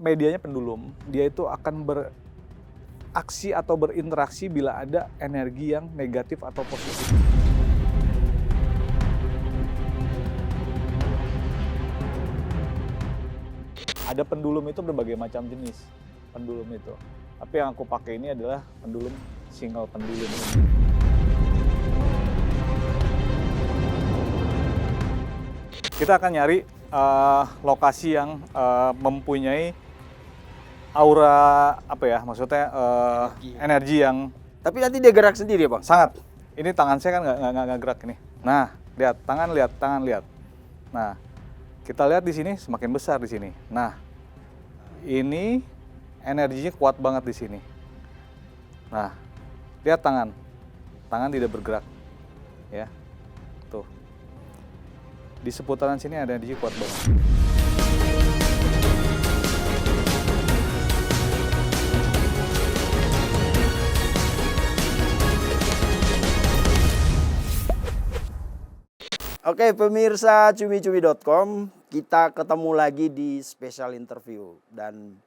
medianya pendulum. Dia itu akan beraksi atau berinteraksi bila ada energi yang negatif atau positif. Ada pendulum itu berbagai macam jenis pendulum itu. Tapi yang aku pakai ini adalah pendulum single pendulum ini. Kita akan nyari lokasi yang mempunyai aura apa ya, maksudnya energi yang. Tapi nanti dia gerak sendiri ya Bang? Sangat. Ini tangan saya kan nggak gerak ini. Nah, lihat tangan lihat. Nah, kita lihat di sini semakin besar di sini. Nah, ini energinya kuat banget di sini. Nah, lihat tangan tidak bergerak, ya. Tuh, di seputaran sini ada energi kuat banget. Oke, pemirsa cumi-cumi.com, kita ketemu lagi di special interview. Dan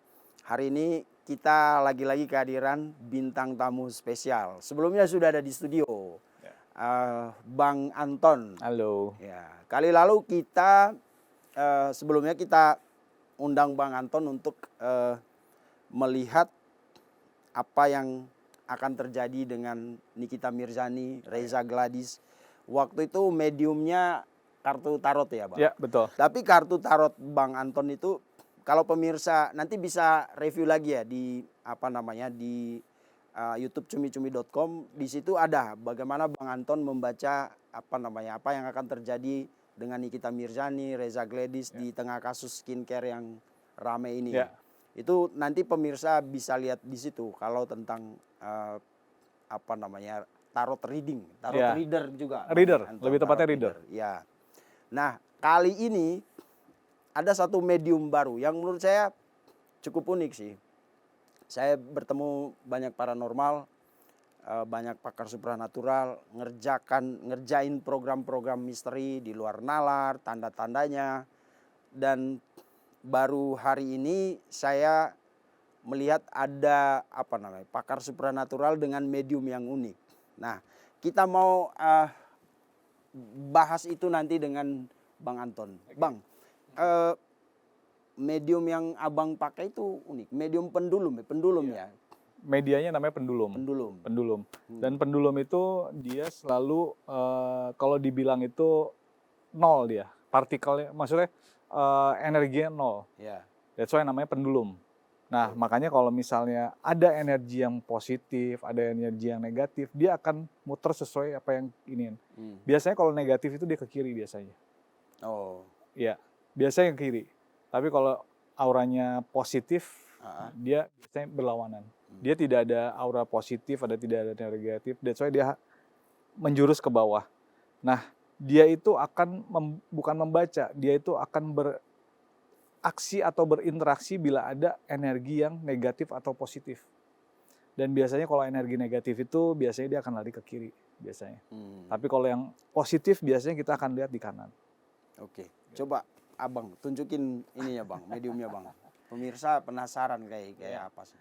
hari ini kita lagi-lagi kehadiran bintang tamu spesial. Sebelumnya sudah ada di studio, Bang Anton. Halo. Ya, kali lalu kita sebelumnya kita undang Bang Anton untuk melihat apa yang akan terjadi dengan Nikita Mirzani, Reza Gladys. Waktu itu mediumnya kartu tarot ya Bang? Ya, betul. Tapi kartu tarot Bang Anton itu, kalau pemirsa nanti bisa review lagi ya di di YouTube cumi-cumi.com. Di situ ada bagaimana Bang Anton membaca apa yang akan terjadi dengan Nikita Mirzani, Reza Gladys di tengah kasus skincare yang rame ini. Ya. Itu nanti pemirsa bisa lihat di situ kalau tentang tarot reading, tarot reader juga. Reader, Anton, lebih tepatnya reader. Ya. Nah, kali ini ada satu medium baru yang menurut saya cukup unik sih. Saya bertemu banyak paranormal, banyak pakar supranatural, ngerjain program-program misteri di luar nalar, tanda-tandanya. Dan baru hari ini saya melihat ada pakar supranatural dengan medium yang unik. Nah, kita mau bahas itu nanti dengan Bang Anton. Bang, medium yang abang pakai itu unik. Medium pendulum ya. Medianya namanya pendulum. Dan pendulum itu dia selalu kalau dibilang itu nol dia. Partikelnya, maksudnya energinya nol. Ya. That's why namanya pendulum. Nah, makanya kalau misalnya ada energi yang positif, ada energi yang negatif, dia akan muter sesuai apa yang ingin. Biasanya kalau negatif itu dia ke kiri biasanya. Oh. Iya, biasanya ke kiri. Tapi kalau auranya positif, dia biasanya berlawanan. Dia tidak ada aura positif, tidak ada negatif. That's why dia menjurus ke bawah. Nah, dia itu akan bukan membaca, dia itu akan beraksi atau berinteraksi bila ada energi yang negatif atau positif. Dan biasanya kalau energi negatif itu biasanya dia akan lari ke kiri biasanya. Tapi kalau yang positif biasanya kita akan lihat di kanan. Oke. Coba abang tunjukin ininya Bang, mediumnya Bang. Pemirsa penasaran kayak apa sih?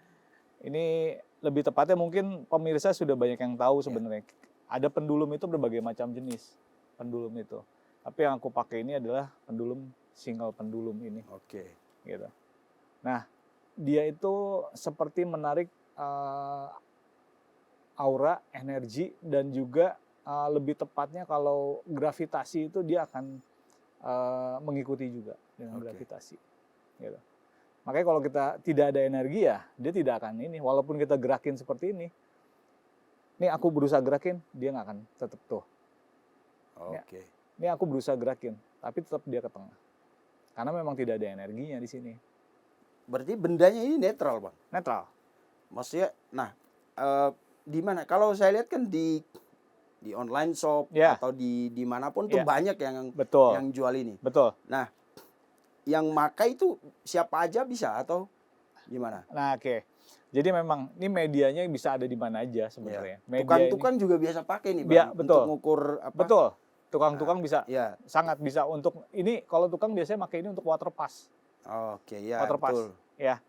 Ini lebih tepatnya mungkin pemirsa sudah banyak yang tahu sebenarnya. Ada pendulum itu berbagai macam jenis pendulum itu. Tapi yang aku pakai ini adalah pendulum single pendulum ini. Oke. Gitu. Nah, dia itu seperti menarik aura, energi, dan juga lebih tepatnya kalau gravitasi itu dia akan mengikuti juga dengan gravitasi. Gitu. Makanya kalau kita tidak ada energi ya, dia tidak akan ini. Walaupun kita gerakin seperti ini, nih aku berusaha gerakin, dia nggak akan tetap tuh. Oke. Ini aku berusaha gerakin, tapi tetap dia ke tengah. Karena memang tidak ada energinya di sini. Berarti bendanya ini netral Bang? Netral. Maksudnya, nah di mana? Kalau saya lihat kan di online shop atau di manapun tuh banyak yang jual ini. Betul. Nah, yang makai itu siapa aja bisa atau gimana? Nah, oke. Jadi memang ini medianya bisa ada di mana aja sebenarnya. Tukang-tukang juga biasa pakai nih Bang, untuk ngukur apa? Betul. Tukang-tukang bisa, ya. sangat bisa untuk ini. Kalau tukang biasanya pakai ini untuk water pass. Oke, ya water pass. Betul. ya.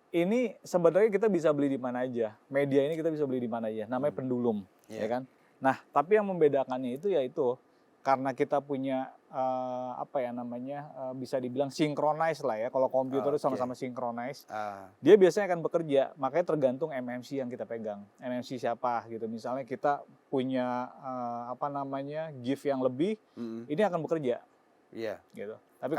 Ini sebenarnya kita bisa beli di mana aja. Media ini kita bisa beli di mana aja. Namanya pendulum, ya kan? Nah, tapi yang membedakannya itu yaitu karena kita punya bisa dibilang synchronize lah ya. Kalau komputer itu sama-sama synchronize, dia biasanya akan bekerja. Makanya tergantung MMC yang kita pegang. MMC siapa gitu. Misalnya kita punya gift yang lebih, ini akan bekerja. Iya. Gitu. Tapi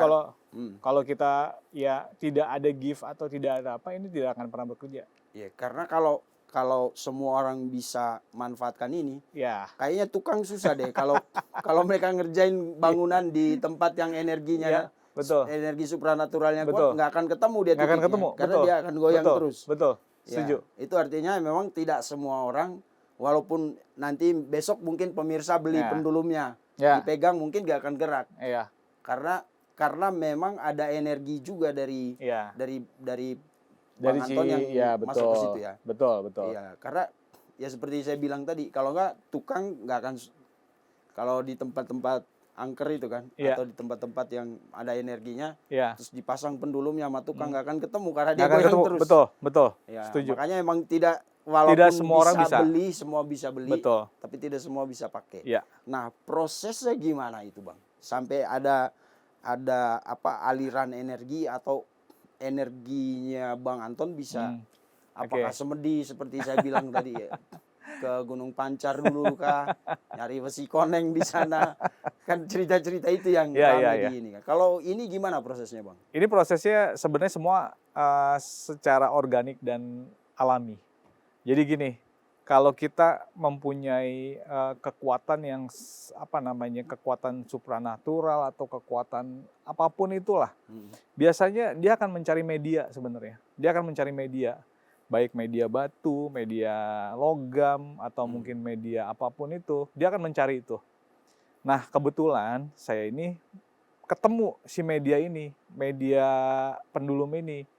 kalau kita ya tidak ada gift atau tidak ada apa, ini tidak akan pernah bekerja. Iya, karena kalau semua orang bisa manfaatkan ini, ya kayaknya tukang susah deh kalau mereka ngerjain bangunan di tempat yang energinya ya, betul. energi supranaturalnya Betul. kuat, nggak akan ketemu dia nggak akan ketemu, karena betul. dia akan goyang betul. terus. Betul, Ya, setuju. itu artinya memang tidak semua orang, walaupun nanti besok mungkin pemirsa beli pendulumnya, dipegang mungkin nggak akan gerak. Karena memang ada energi juga dari Bang Anton yang masuk ke situ ya. Betul. Iya, karena ya seperti saya bilang tadi, kalau nggak tukang nggak akan, kalau di tempat-tempat angker itu kan, atau di tempat-tempat yang ada energinya, terus dipasang pendulumnya sama tukang nggak akan ketemu karena dia goyang terus. Betul. Ya, Setuju. makanya emang walaupun semua orang bisa beli, semua bisa beli, betul. Tapi tidak semua bisa pakai. Ya. Nah, prosesnya gimana itu, Bang? Sampai ada aliran energi atau energinya Bang Anton bisa apakah semedi seperti saya bilang tadi ya, ke Gunung Pancar dulu kah, nyari besi koneng di sana, kan cerita-cerita itu yang ramai di ini kan. Kalau ini gimana prosesnya, Bang? Ini prosesnya sebenarnya semua secara organik dan alami. Jadi gini, kalau kita mempunyai kekuatan yang kekuatan supranatural atau kekuatan apapun itulah, biasanya dia akan mencari media sebenarnya. Dia akan mencari media, baik media batu, media logam, atau mungkin media apapun itu, dia akan mencari itu. Nah, kebetulan saya ini ketemu si media ini, media pendulum ini,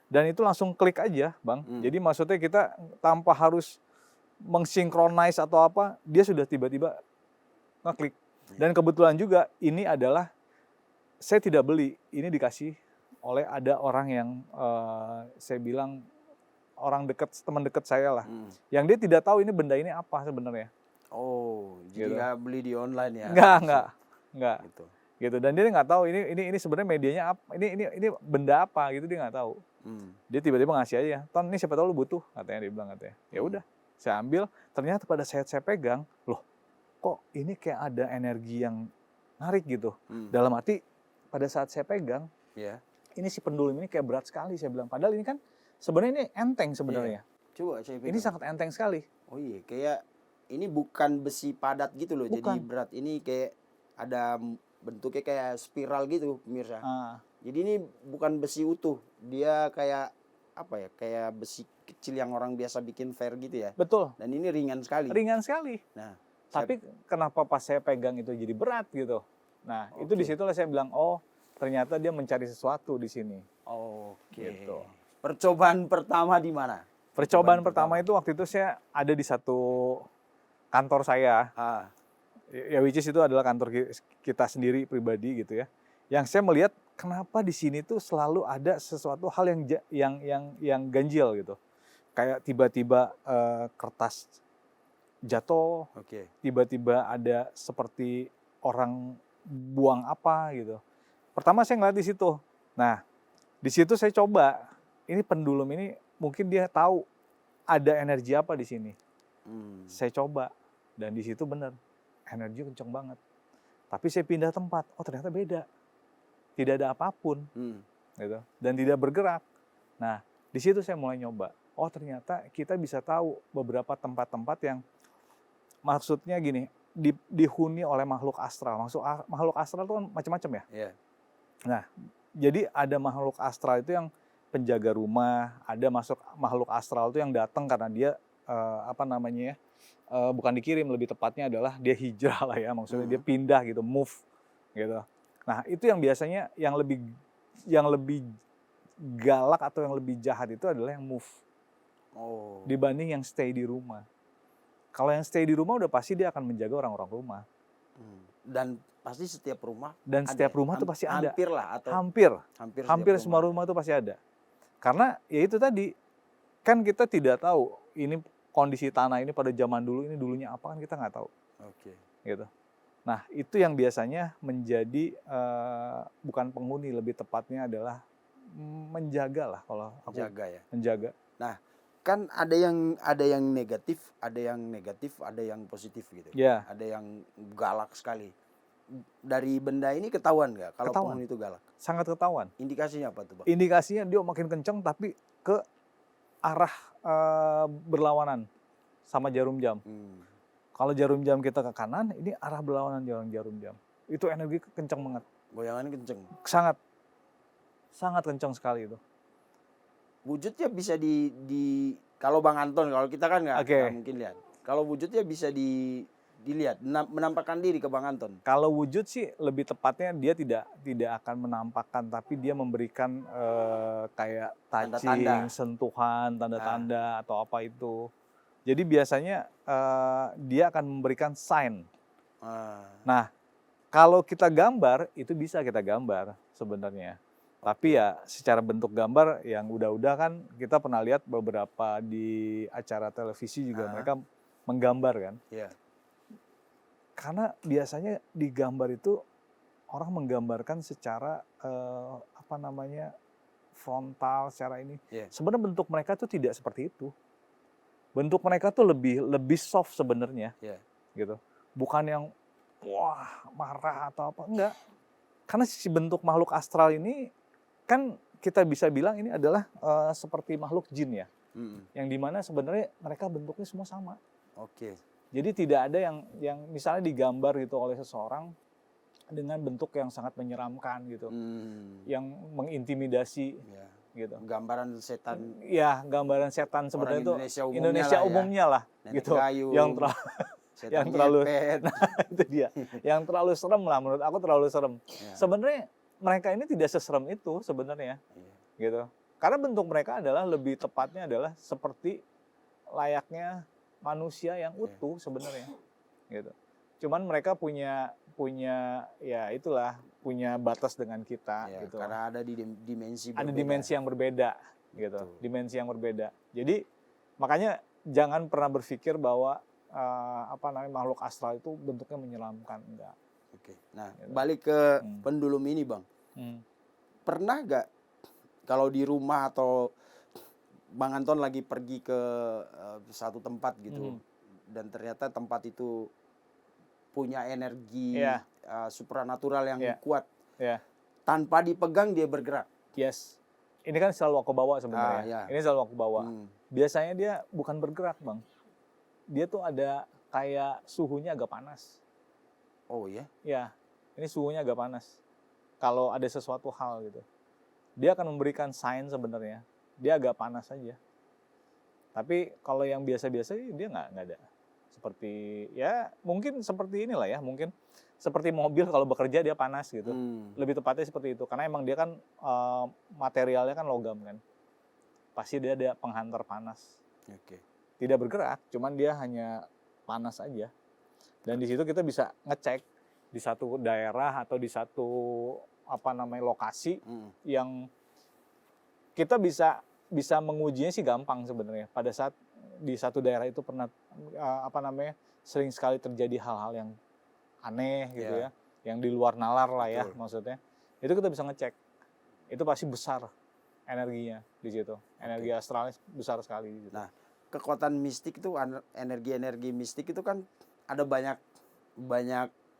dan itu langsung klik aja, Bang. Jadi maksudnya kita tanpa harus mengsinkronize atau apa, dia sudah tiba-tiba ngeklik. Dan kebetulan juga ini adalah saya tidak beli, ini dikasih oleh ada orang yang saya bilang orang dekat, teman dekat saya lah, yang dia tidak tahu ini benda ini apa sebenarnya. Oh, jadi nggak beli di online ya? Enggak. Gitu. Dan dia nggak tahu ini sebenarnya medianya apa, ini benda apa gitu, dia nggak tahu. Dia tiba-tiba ngasih aja, Ton, ini siapa tahu lu butuh, katanya, dia bilang katanya. Ya udah. Saya ambil, ternyata pada saat saya pegang, loh kok ini kayak ada energi yang narik gitu. Dalam arti pada saat saya pegang, ini si pendulum ini kayak berat sekali, saya bilang. Padahal ini kan sebenarnya ini enteng sebenarnya. Coba saya pegang. Ini sangat enteng sekali. Oh iya, kayak ini bukan besi padat gitu loh, bukan. Jadi berat. Ini kayak ada bentuknya kayak spiral gitu, pemirsa. Jadi ini bukan besi utuh, dia kayak kayak besi kecil yang orang biasa bikin fair gitu ya. Betul. Dan ini ringan sekali. Ringan sekali. Nah, tapi kenapa pas saya pegang itu jadi berat gitu? Nah, itu disitulah saya bilang, oh ternyata dia mencari sesuatu di sini. Gitu. Percobaan pertama di mana? Percobaan pertama itu waktu itu saya ada di satu kantor saya. Ya which is itu adalah kantor kita sendiri pribadi gitu ya. Yang saya melihat kenapa di sini tuh selalu ada sesuatu hal yang ganjil gitu. Kayak tiba-tiba kertas jatuh, tiba-tiba ada seperti orang buang apa gitu. Pertama saya ngeliat di situ. Nah, di situ saya coba, ini pendulum ini mungkin dia tahu ada energi apa di sini. Saya coba, dan di situ benar, energi kenceng banget. Tapi saya pindah tempat, oh ternyata beda. Tidak ada apapun, gitu, dan tidak bergerak. Nah, di situ saya mulai nyoba. Oh ternyata kita bisa tahu beberapa tempat-tempat yang maksudnya gini, dihuni oleh makhluk astral. Makhluk astral itu kan macam-macam ya. Nah, jadi ada makhluk astral itu yang penjaga rumah, ada makhluk astral itu yang datang karena dia bukan dikirim, lebih tepatnya adalah dia hijrah lah ya, maksudnya dia pindah gitu, move gitu. Nah, itu yang biasanya yang lebih galak atau yang lebih jahat itu adalah yang move. Dibanding yang stay di rumah. Kalau yang stay di rumah udah pasti dia akan menjaga orang-orang rumah. Dan pasti setiap rumah. Dan setiap rumah tuh pasti ada. Hampir lah atau hampir semua rumah tuh pasti ada. Karena ya itu tadi, kan kita tidak tahu ini kondisi tanah ini pada zaman dulu ini dulunya apa, kan kita nggak tahu. Oke. Gitu. Nah, itu yang biasanya menjadi bukan penghuni, lebih tepatnya adalah menjaga lah kalau aku. Jaga ya. Menjaga. Nah, kan ada yang negatif, ada yang positif gitu. Ya, Ada yang galak sekali. Dari benda ini ketahuan nggak kalau Ketahuan. penghuni itu galak? sangat ketahuan. Indikasinya apa tuh, Bang? Indikasinya dia makin kenceng tapi ke arah berlawanan sama jarum jam. Kalau jarum jam kita ke kanan, ini arah berlawanan jarum jam. Itu energi kenceng banget. Goyangannya kenceng. Sangat kenceng sekali itu. Wujudnya bisa di kalau Bang Anton, kalau kita kan nggak Oke. mungkin lihat. Kalau wujudnya bisa dilihat, menampakkan diri ke Bang Anton. Kalau wujud sih lebih tepatnya dia tidak akan menampakkan, tapi dia memberikan kayak touching, Tanda-tanda. sentuhan, tanda-tanda atau apa itu. Jadi biasanya dia akan memberikan sign. Nah, kalau kita gambar itu bisa kita gambar sebenarnya. Tapi ya secara bentuk gambar yang udah kan kita pernah lihat beberapa di acara televisi juga mereka menggambar kan. Iya. Karena biasanya di gambar itu orang menggambarkan secara frontal, secara ini. Yeah. Sebenarnya bentuk mereka tuh tidak seperti itu. Bentuk mereka tuh lebih soft sebenarnya. Yeah. Gitu. Bukan yang wah marah atau apa, enggak. Karena si bentuk makhluk astral ini kan kita bisa bilang ini adalah seperti makhluk jin ya. Yang dimana sebenarnya mereka bentuknya semua sama. Oke. Jadi tidak ada yang misalnya digambar gitu oleh seseorang dengan bentuk yang sangat menyeramkan gitu, yang mengintimidasi, gitu. Gambaran setan. Ya, gambaran setan sebenarnya itu Indonesia umumnya lah, gitu. Gayung, yang terlalu, nah, itu dia, yang terlalu serem lah menurut aku, terlalu serem. Ya. Sebenarnya mereka ini tidak seserem itu sebenarnya, gitu. Karena bentuk mereka adalah lebih tepatnya adalah seperti layaknya manusia yang utuh sebenarnya, gitu. Cuman mereka punya ya itulah, punya batas dengan kita, ya, gitu. Karena ada di dimensi berbeda. Ada dimensi yang berbeda, gitu. Betul. Dimensi yang berbeda. Jadi makanya jangan pernah berpikir bahwa makhluk astral itu bentuknya menyeramkan, enggak. Oke. Nah, Gitu. balik ke pendulum ini, Bang. Pernah nggak kalau di rumah atau Bang Anton lagi pergi ke satu tempat gitu, dan ternyata tempat itu punya energi supranatural yang kuat, tanpa dipegang dia bergerak. Yes, ini kan selalu aku bawa sebenarnya. Ini selalu aku bawa. Biasanya dia bukan bergerak, Bang. Dia tuh ada kayak suhunya agak panas. Oh ya? Ya, ini suhunya agak panas. Kalau ada sesuatu hal gitu, dia akan memberikan sign sebenarnya. Dia agak panas saja. Tapi kalau yang biasa-biasa dia nggak ada. Seperti ya mungkin seperti inilah ya, mungkin seperti mobil kalau bekerja dia panas gitu. Lebih tepatnya seperti itu. Karena emang dia kan materialnya kan logam kan. Pasti dia ada penghantar panas. Oke. Tidak bergerak, cuman dia hanya panas aja. Dan di situ kita bisa ngecek di satu daerah atau di satu lokasi yang kita bisa mengujinya sih gampang sebenarnya. Pada saat di satu daerah itu pernah sering sekali terjadi hal-hal yang aneh gitu ya, yang di luar nalar lah ya maksudnya. Itu kita bisa ngecek. Itu pasti besar energinya di situ. Energi astralnya besar sekali di situ. Nah, kekuatan mistik itu, energi mistik itu kan ada banyak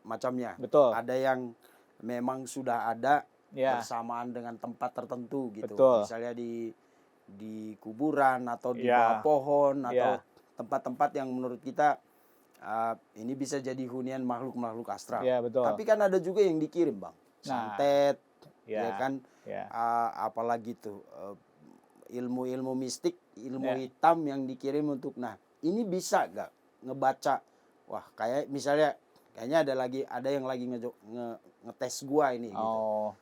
macamnya. Betul. Ada yang memang sudah ada bersamaan dengan tempat tertentu gitu. Betul. Misalnya di kuburan atau di bawah pohon atau tempat-tempat yang menurut kita ini bisa jadi hunian makhluk-makhluk astral. Iya, betul. Tapi kan ada juga yang dikirim, Bang. Santet, ya kan? Apalagi tuh ilmu-ilmu mistik, ilmu hitam yang dikirim untuk, nah ini bisa gak ngebaca, wah kayak misalnya kayaknya ada yang lagi ngetes gua ini gitu.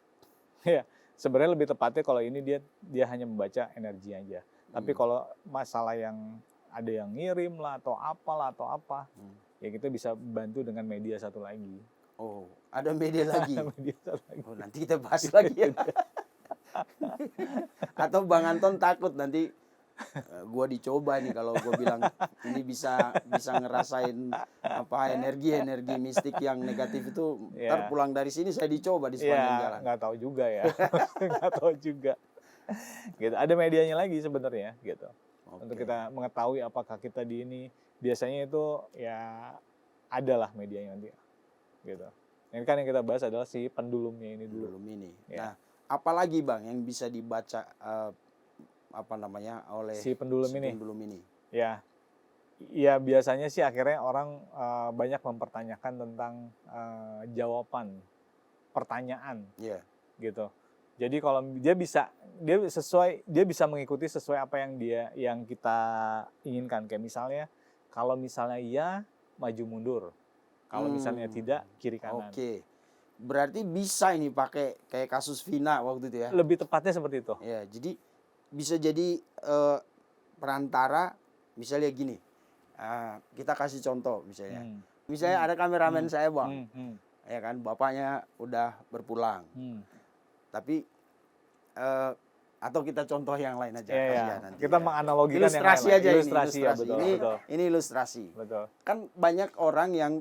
Ya, sebenarnya lebih tepatnya kalau ini dia hanya membaca energi aja. Tapi kalau masalah yang ada yang ngirim lah atau apalah atau apa, ya kita bisa bantu dengan media satu lagi. Oh, ada media lagi. Media satu lagi. Oh, nanti kita bahas lagi ya. Atau Bang Anton takut nanti gua dicoba nih kalau gua bilang ini bisa bisa ngerasain apa energi mistik yang negatif itu, ntar Ya, pulang dari sini saya dicoba di sepanjang ya jalan. nggak tahu juga ya, nggak tahu juga. Gitu. Ada medianya lagi sebenarnya gitu. Untuk Oke. kita mengetahui apakah kita di ini, biasanya itu ya adalah medianya nanti gitu. Ini kan yang kita bahas adalah si pendulumnya ini dulu. Belum ini. Ya. Nah, apalagi Bang yang bisa dibaca apa namanya oleh Si pendulum si ini. pendulum ini? Ya, ya biasanya sih akhirnya orang banyak mempertanyakan tentang jawaban pertanyaan Iya. gitu. Jadi kalau dia bisa mengikuti sesuai apa yang kita inginkan. Kayak misalnya kalau misalnya iya, maju mundur. Kalau misalnya tidak, kiri kanan. Oke. Berarti bisa ini pakai kayak kasus Vina waktu itu ya. Lebih tepatnya seperti itu. Ya, jadi bisa jadi perantara misalnya gini. Kita kasih contoh misalnya. Misalnya ada kameramen saya, Bang. Ya kan, bapaknya udah berpulang. Tapi atau kita contoh yang lain aja kasihan nanti. Kita ya. menganalogikan Ilustrasi yang lain. aja Ilustrasi, ini. ya, betul, ini, betul. ini ilustrasi. Betul. Kan banyak orang yang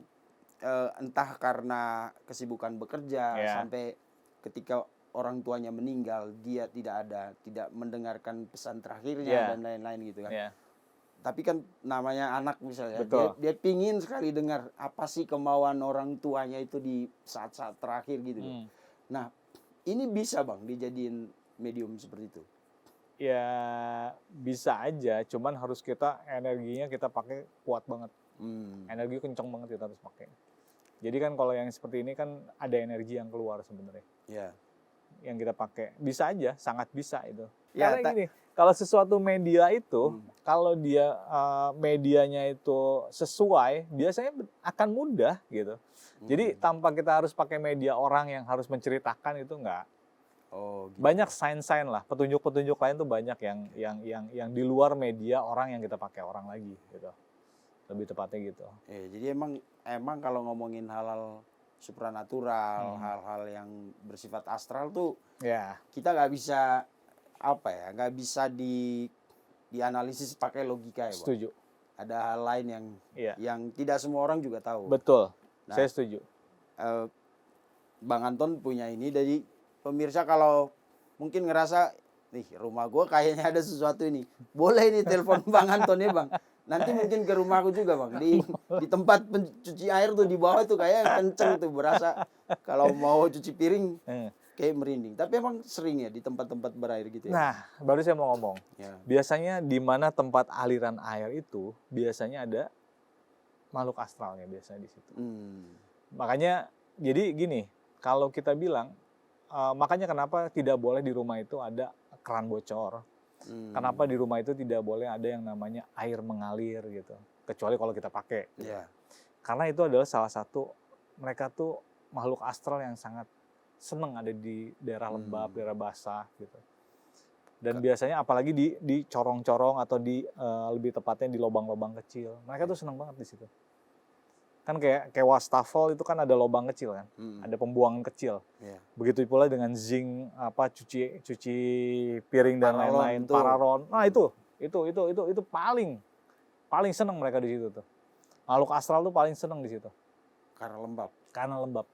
entah karena kesibukan bekerja sampai ketika orang tuanya meninggal dia tidak mendengarkan pesan terakhirnya dan lain-lain gitu kan. Tapi kan namanya anak misalnya, dia pingin sekali dengar apa sih kemauan orang tuanya itu di saat-saat terakhir gitu. Nah, ini bisa Bang dijadiin medium seperti itu. Ya bisa aja, cuman harus energinya kita pakai kuat banget. Energi kencang banget kita harus pakai. Jadi kan kalau yang seperti ini kan ada energi yang keluar sebenarnya. Ya. Yang kita pakai. Bisa aja, sangat bisa itu. Ya, karena gini, kalau sesuatu media itu, kalau dia medianya itu sesuai, biasanya akan mudah gitu. Jadi tanpa kita harus pakai media orang yang harus menceritakan itu enggak. Oh, gitu. Banyak sign-sign lah, petunjuk-petunjuk lain tuh banyak yang di luar media orang yang kita pakai orang lagi gitu. Lebih tepatnya gitu. Jadi emang kalau ngomongin hal-hal supranatural, hal-hal yang bersifat astral tuh kita nggak bisa nggak bisa dianalisis pakai logika ya, Bang. Setuju. Ada hal lain yang tidak semua orang juga tahu. Betul. Saya setuju. Bang Anton punya ini, dari pemirsa kalau mungkin ngerasa nih rumah gue kayaknya ada sesuatu ini, boleh nih telepon Bang Anton ya Bang. Nanti mungkin ke rumahku juga Bang, di tempat pencuci air tuh di bawah tuh kayak kenceng tuh, berasa kalau mau cuci piring kayak merinding. Tapi emang sering ya di tempat-tempat berair gitu ya. Nah, baru saya mau ngomong. Biasanya di mana tempat aliran air itu biasanya ada makhluk astralnya biasanya di situ. Makanya jadi gini, kalau kita bilang makanya kenapa tidak boleh di rumah itu ada keran bocor. Kenapa di rumah itu tidak boleh ada yang namanya air mengalir gitu. Kecuali kalau kita pakai. Karena itu adalah salah satu, mereka tuh makhluk astral yang sangat senang ada di daerah lembab, daerah basah gitu. Dan biasanya apalagi di corong-corong atau lebih tepatnya di lubang-lubang kecil. Mereka tuh senang banget di situ. Kan kayak wastafel itu kan ada lubang kecil kan, ada pembuangan kecil. Begitu pula dengan zinc cuci piring dan lain-lain, pararon. Nah itu paling senang mereka di situ tuh. Makhluk astral tuh paling senang di situ. Karena lembab. Karena lembab.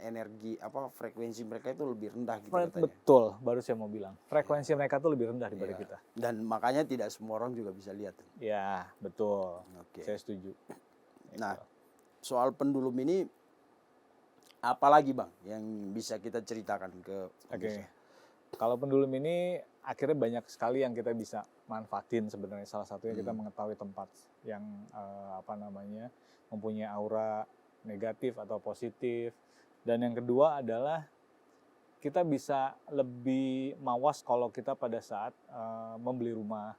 Energi frekuensi mereka itu lebih rendah gitu katanya. Betul, baru saya mau bilang. Frekuensi mereka tuh lebih rendah daripada kita. Dan makanya tidak semua orang juga bisa lihat. Ya, betul. Saya setuju. Nah, soal pendulum ini apalagi Bang yang bisa kita ceritakan ke pemirsa? Kalau pendulum ini akhirnya banyak sekali yang kita bisa manfaatin sebenarnya. Salah satunya kita mengetahui tempat yang mempunyai aura negatif atau positif. Dan yang kedua adalah kita bisa lebih mawas kalau kita pada saat membeli rumah.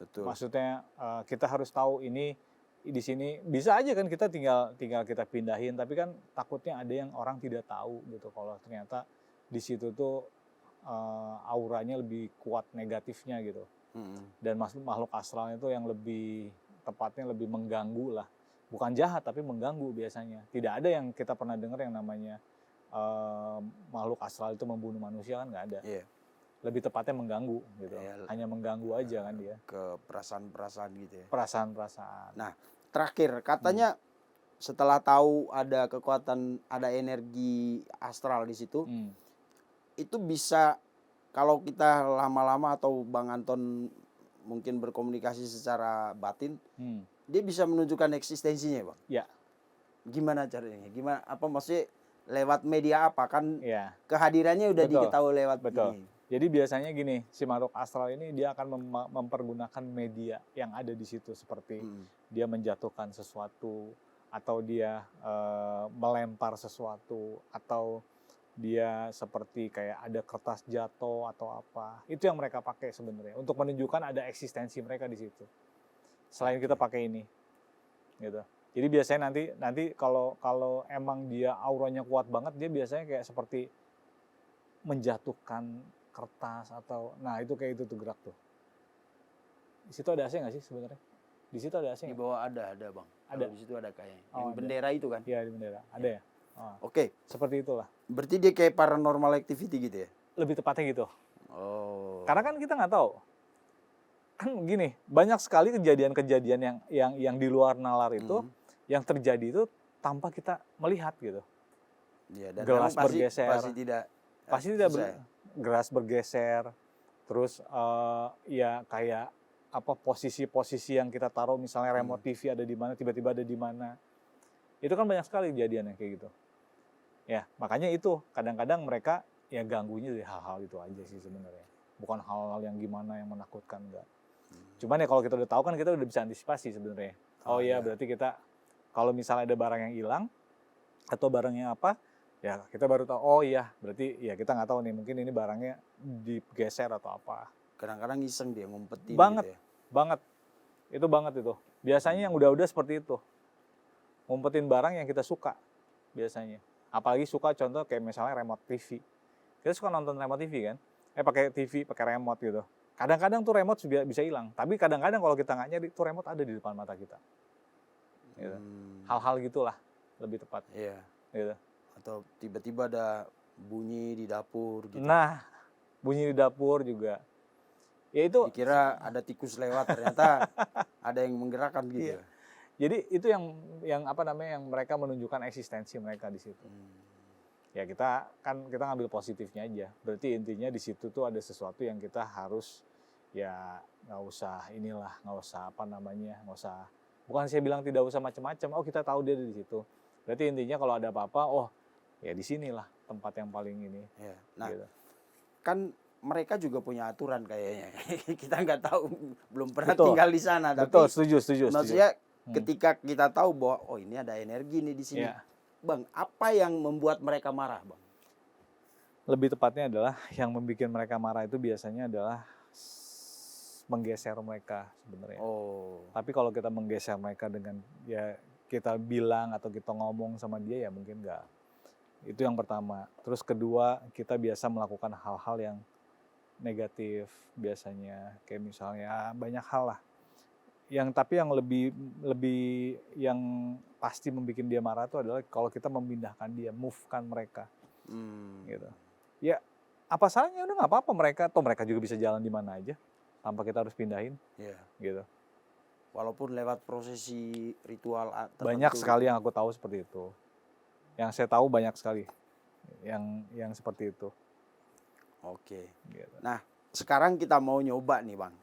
Betul. Maksudnya kita harus tahu ini di sini bisa aja kan kita tinggal kita pindahin, tapi kan takutnya ada yang orang tidak tahu gitu kalau ternyata di situ tuh auranya lebih kuat negatifnya gitu. Dan makhluk astralnya itu yang lebih tepatnya lebih mengganggu lah, bukan jahat tapi mengganggu biasanya. Tidak ada yang kita pernah dengar yang namanya makhluk astral itu membunuh manusia kan nggak ada. Iya. Lebih tepatnya mengganggu gitu. Iya. Hanya mengganggu aja kan dia. Ke perasaan-perasaan gitu ya. Perasaan-perasaan. Nah, terakhir katanya setelah tahu ada kekuatan, ada energi astral di situ, itu bisa kalau kita lama-lama atau Bang Anton mungkin berkomunikasi secara batin, dia bisa menunjukkan eksistensinya, Bang. Ya. Gimana caranya? Gimana? Apa maksudnya lewat media apa? Kan Ya. kehadirannya udah Betul. diketahui lewat Betul. ini. Jadi biasanya gini, si makhluk astral ini dia akan mempergunakan media yang ada di situ seperti dia menjatuhkan sesuatu atau dia melempar sesuatu atau dia seperti kayak ada kertas jatuh atau apa. Itu yang mereka pakai sebenarnya untuk menunjukkan ada eksistensi mereka di situ. Selain kita pakai ini. Gitu. Jadi biasanya nanti kalau emang dia auranya kuat banget, dia biasanya kayak seperti menjatuhkan kertas atau itu kayak itu tuh gerak tuh. Di situ ada AC nggak sih sebenarnya? Di situ ada AC Di nggak? bawah ada Bang. Ada. Di situ ada kayaknya. Oh, Yang ada. bendera itu kan? Iya, di bendera. Ada ya? Oke. Seperti itulah. Berarti dia kayak paranormal activity gitu ya? Lebih tepatnya gitu. Oh. Karena kan kita nggak tahu. Kan gini, banyak sekali kejadian-kejadian yang di luar nalar itu yang terjadi itu tanpa kita melihat gitu. Ya, dan Gelas pasti, bergeser. Pasti tidak gelas bergeser. Terus ya kayak apa posisi-posisi yang kita taruh misalnya remote TV ada di mana, tiba-tiba ada di mana. Itu kan banyak sekali kejadian yang kayak gitu. Ya, makanya itu kadang-kadang mereka ya ganggunya dari hal-hal itu aja sih sebenarnya. Bukan hal-hal yang gimana yang menakutkan, enggak. Cuman ya kalau kita udah tahu kan kita udah bisa antisipasi sebenarnya. Oh iya, berarti kita kalau misalnya ada barang yang hilang atau barangnya apa, ya kita baru tahu. Oh iya, berarti ya kita nggak tahu nih, mungkin ini barangnya digeser atau apa. Kadang-kadang iseng dia ngumpetin banget, gitu ya. Banget itu. Biasanya yang udah-udah seperti itu. Ngumpetin barang yang kita suka biasanya. Apalagi suka contoh kayak misalnya remote TV. Kita suka nonton remote TV kan? Pakai TV, pakai remote gitu. Kadang-kadang tuh remote bisa hilang. Tapi kadang-kadang kalau kita nggak nyari, tuh remote ada di depan mata kita. Gitu. Hal-hal gitulah lebih tepat. Iya. Gitu. Atau tiba-tiba ada bunyi di dapur gitu. Nah, bunyi di dapur juga. Ya itu. Dikira ada tikus lewat, ternyata ada yang menggerakkan gitu. Iya. Jadi itu yang apa namanya yang mereka menunjukkan eksistensi mereka di situ. Ya kita ngambil positifnya aja. Berarti intinya di situ tuh ada sesuatu yang kita harus ya nggak usah bukan saya bilang tidak usah macam-macam. Oh kita tahu dia ada di situ. Berarti intinya kalau ada apa-apa, oh ya di sinilah tempat yang paling ini. Ya. Nah, gitu. Kan mereka juga punya aturan kayaknya. Kita nggak tahu, belum pernah Betul. tinggal di sana. Betul, tapi setuju. Maksudnya ketika kita tahu bahwa oh ini ada energi nih di sini, Bang, apa yang membuat mereka marah, Bang? Lebih tepatnya adalah yang membuat mereka marah itu biasanya adalah menggeser mereka sebenarnya. Oh. Tapi kalau kita menggeser mereka dengan ya kita bilang atau kita ngomong sama dia ya mungkin enggak. Itu yang pertama. Terus kedua, kita biasa melakukan hal-hal yang negatif biasanya. Kayak misalnya banyak hal lah. Tapi yang lebih yang pasti membuat dia marah itu adalah kalau kita memindahkan dia, move-kan mereka. Gitu. Ya, apa salahnya udah nggak apa-apa mereka juga bisa jalan di mana aja tanpa kita harus pindahin. Iya. Gitu. Walaupun lewat prosesi ritual tertentu. Banyak sekali yang aku tahu seperti itu. Yang saya tahu banyak sekali yang seperti itu. Oke. Gitu. Nah, sekarang kita mau nyoba nih, Bang.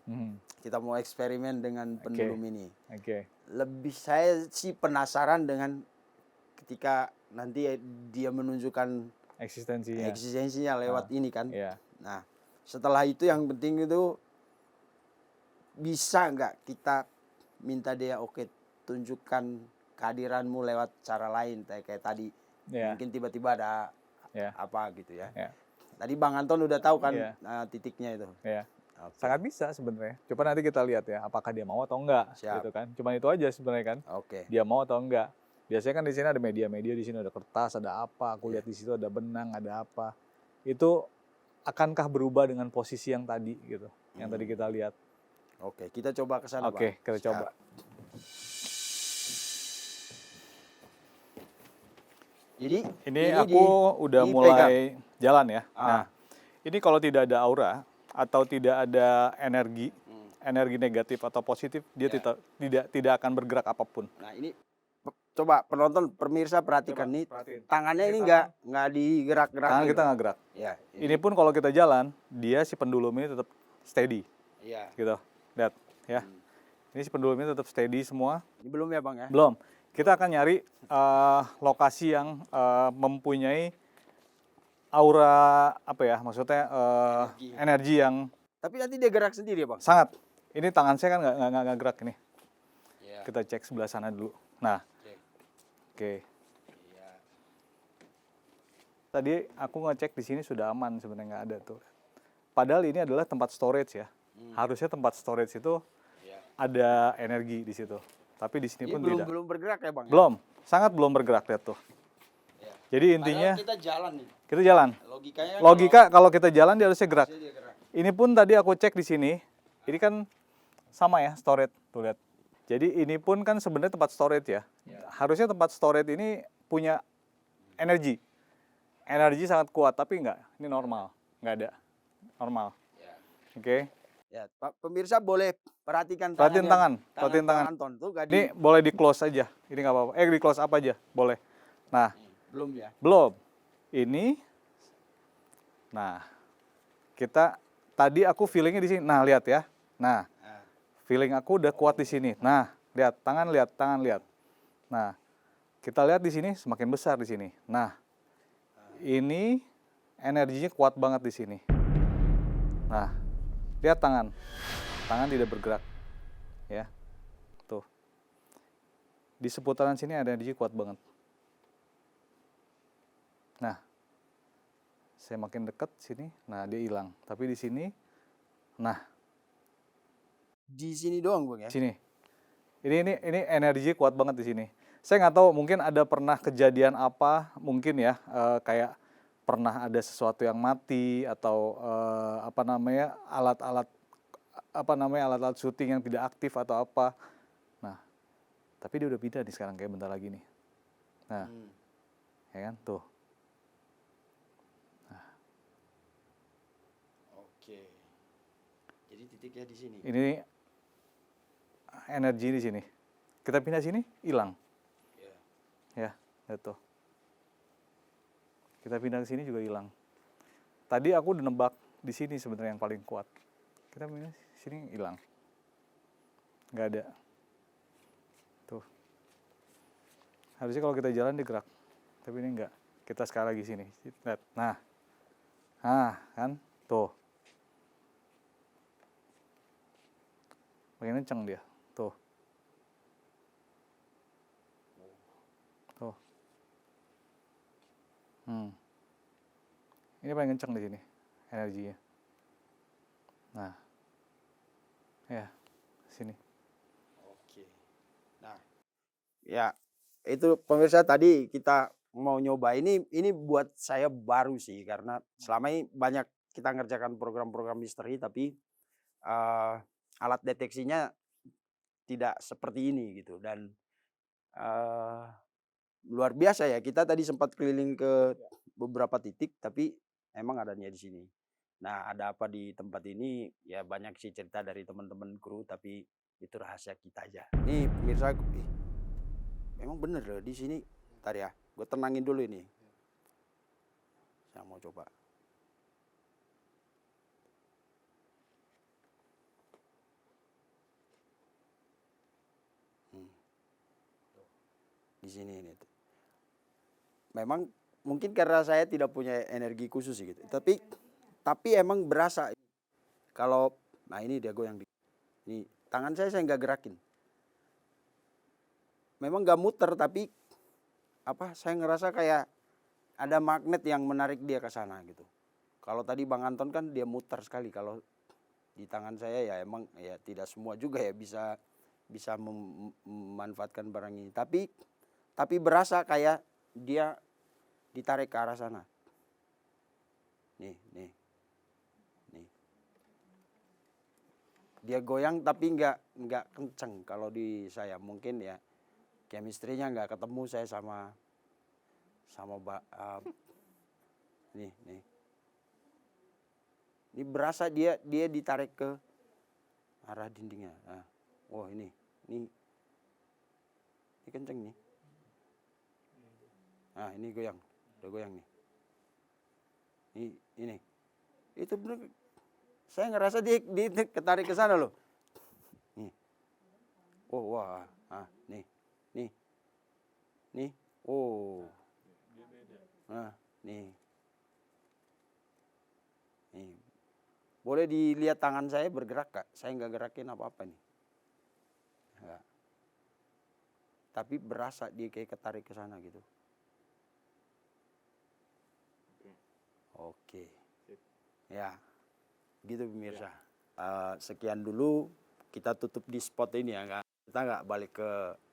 Kita mau eksperimen dengan pendulum ini. Oke. Lebih saya sih penasaran dengan ketika nanti dia menunjukkan eksistensinya lewat ini kan. Iya. Nah, setelah itu yang penting itu bisa nggak kita minta dia tunjukkan kehadiranmu lewat cara lain kayak tadi. Mungkin tiba-tiba ada apa gitu ya. Tadi Bang Anton udah tahu kan titiknya itu. Iya. Okay. Sangat bisa sebenarnya. Coba nanti kita lihat ya apakah dia mau atau enggak. Siap. Gitu kan. Cuma itu aja sebenarnya kan. Oke. Dia mau atau enggak. Biasanya kan di sini ada media-media, di sini ada kertas, ada apa, aku lihat di situ ada benang, ada apa. Itu akankah berubah dengan posisi yang tadi gitu. Yang tadi kita lihat. Oke, kita coba ke sana, Bang. Oke, kita coba. Jadi Ini aku udah dipegang. mulai jalan ya. Ah. Nah, ini kalau tidak ada aura atau tidak ada energi, energi negatif atau positif, dia Ya. tidak akan bergerak apapun. Nah ini coba penonton pemirsa perhatikan Coba, nih, perhatiin. tangannya Ini ini tangan. nggak digerak-gerakin. Tangan kita nggak gerak. Ya. Ini pun kalau kita jalan, dia si pendulum ini tetap steady, Iya. gitu. Lihat, ya. Ini si pendulum ini tetap steady semua. Ini belum ya bang ya? Belum. Kita akan nyari lokasi yang mempunyai aura apa ya? Maksudnya energi yang Tapi nanti dia gerak sendiri ya bang? sangat. Ini tangan saya kan nggak gerak ini. Iya. Kita cek sebelah sana dulu. Nah, Cek. oke. Iya. Tadi aku ngecek di sini sudah aman sebenarnya nggak ada tuh. Padahal ini adalah tempat storage ya. Harusnya tempat storage itu Iya. ada energi di situ. Tapi di sini Ini pun belum tidak. belum bergerak ya bang? ya? Belum, sangat belum bergerak lihat tuh. Iya. Jadi intinya Padahal kita jalan nih. kita jalan. Logikanya kan Logika kalau kita jalan dia harusnya gerak. harusnya dia gerak. Ini pun tadi aku cek di sini. Ini kan sama ya storage tuh lihat. Jadi ini pun kan sebenarnya tempat storage ya. Harusnya tempat storage ini punya energi. Energi sangat kuat tapi enggak. Ini normal, nggak ada. Normal. Ya. Oke. Ya, Pak pemirsa boleh perhatikan Perhatiin tangannya. perhatiin tangan. Bang Anton tuh gak Ini boleh di close aja. Ini nggak apa-apa. Di close up aja, boleh. Nah, belum ya. belum. Ini. Nah, kita tadi aku feelingnya di sini. Nah, lihat ya. Nah, Nah, feeling aku udah kuat di sini. Nah, lihat tangan lihat. Nah, kita lihat di sini semakin besar di sini. Nah, ini energinya kuat banget di sini. Nah, lihat tangan. Tangan tidak bergerak. Ya. Tuh. Di seputaran sini ada energi kuat banget. Nah, saya makin dekat sini, nah dia hilang. Tapi di sini, nah di sini doang bang ya. sini, ini energi kuat banget di sini. Saya nggak tahu, mungkin ada pernah kejadian apa, mungkin ya kayak pernah ada sesuatu yang mati atau alat-alat syuting yang tidak aktif atau apa. Nah, tapi dia udah pindah nih sekarang kayak bentar lagi nih. Nah, ya kan tuh. Oke. Jadi titiknya di sini. Ini energi di sini. Kita pindah sini, hilang. Ya, itu. Kita pindah ke sini juga hilang. Tadi aku udah nebak di sini sebenarnya yang paling kuat. Kita pindah sini hilang. Nggak ada. Tuh. Harusnya kalau kita jalan dia gerak. Tapi ini enggak. Kita sekali lagi sini. Lihat. Nah. Nah, kan? Tuh. Makin kenceng dia. Tuh. Tuh. Ini paling kenceng di sini energinya. Nah. Ya, sini. Oke. Nah, ya itu pemirsa tadi kita mau nyoba ini buat saya baru sih karena selama ini banyak kita ngerjakan program-program misteri tapi alat deteksinya tidak seperti ini gitu dan luar biasa ya kita tadi sempat keliling ke beberapa titik tapi emang adanya di sini. Nah ada apa di tempat ini ya banyak sih cerita dari teman-teman kru tapi itu rahasia kita aja. Nih pemirsa, memang bener loh di sini. Ntar ya, gue tenangin dulu ini. Saya mau coba. Di sini ini. Memang mungkin karena saya tidak punya energi khusus sih gitu. Tapi emang berasa. Kalau, nah ini dia goyang. Ini tangan saya nggak gerakin. Memang nggak muter tapi saya ngerasa kayak ada magnet yang menarik dia ke sana gitu. Kalau tadi Bang Anton kan dia muter sekali. Kalau di tangan saya ya emang ya tidak semua juga ya bisa memanfaatkan barang ini. Tapi berasa kayak dia ditarik ke arah sana. Nih. Dia goyang tapi nggak kenceng kalau di saya mungkin ya chemistry-nya nggak ketemu saya sama nih. Ini berasa dia ditarik ke arah dindingnya. Nah, oh ini kenceng nih. Nah, ini goyang, udah goyang nih. Ini, itu bener. Saya ngerasa dia ketarik ke sana loh. Nih, oh wah, nih, oh, nah, nih. Boleh dilihat tangan saya bergerak Kak, saya nggak gerakin apa-apa nih. Nggak. Tapi berasa dia kayak ketarik ke sana gitu. Oke. Ya, gitu pemirsa. Sekian dulu, kita tutup di spot ini ya Kak. Kita nggak balik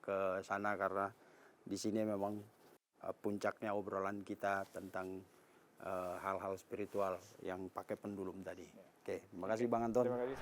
ke sana karena di sini memang puncaknya obrolan kita tentang hal-hal spiritual yang pakai pendulum tadi. Oke, terima kasih Bang Anton. Terima kasih.